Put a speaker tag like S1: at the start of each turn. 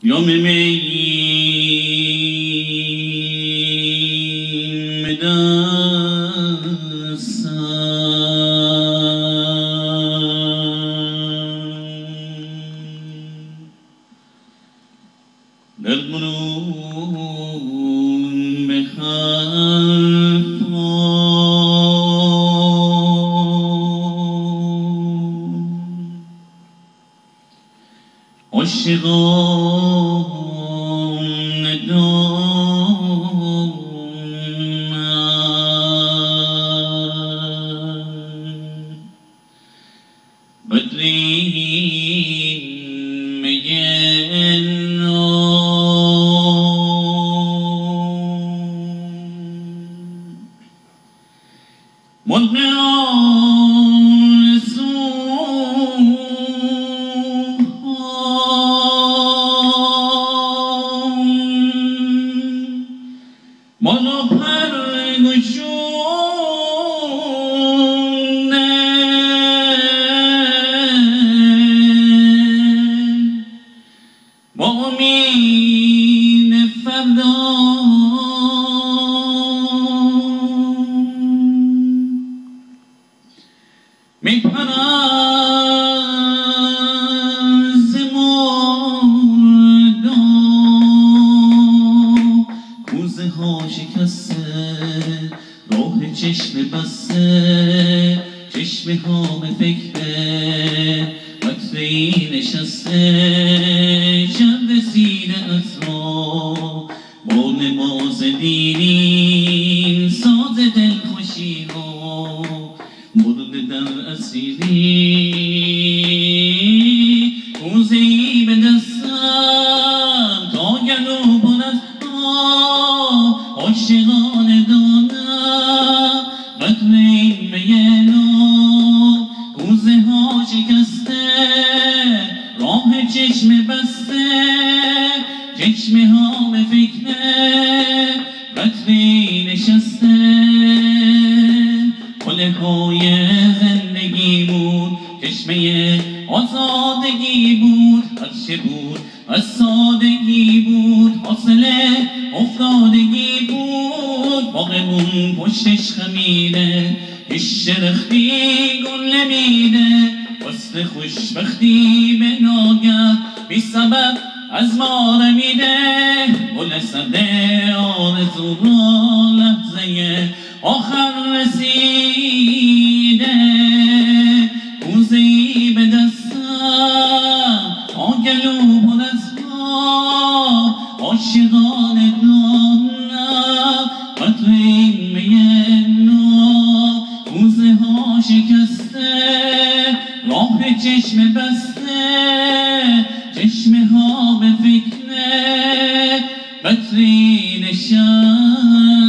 S1: جام می به دستم در برون به عاشقان دامم بدرین میگن منو پرگشونه با امید فردا میپرم ز مردم کوزه ها شکسته راه چشم بسته چشمه ها به فکر قطره‌ای نشسته شب رسیده عطرها با نماز دیرین ساز دلخوشی ها مرده در اسیری کوزه‌ای به دستم تا گلو پر از عاشقان دانم قدر این می نو کوزه ها شکسته راه چشم بسته چشمه ها به فکر قطری نشسته قله های زندگی بود چشمه آزادگی بود هرچه بود از سادگی بود حاصله افتادگی بود باغمون پشتش خمیده هیچ درختی گل نمیده وصل خوشبختی به ناگه بی سبب از ما رمیده گل سرده آرزو را لحظه آخر رسیده کوزه‌ای به دستم آگلو پر از عاشقان دانم قطر این می نو کوزه ها شکسته راه چشم بسته چشمه ها به فکر قطری نشسته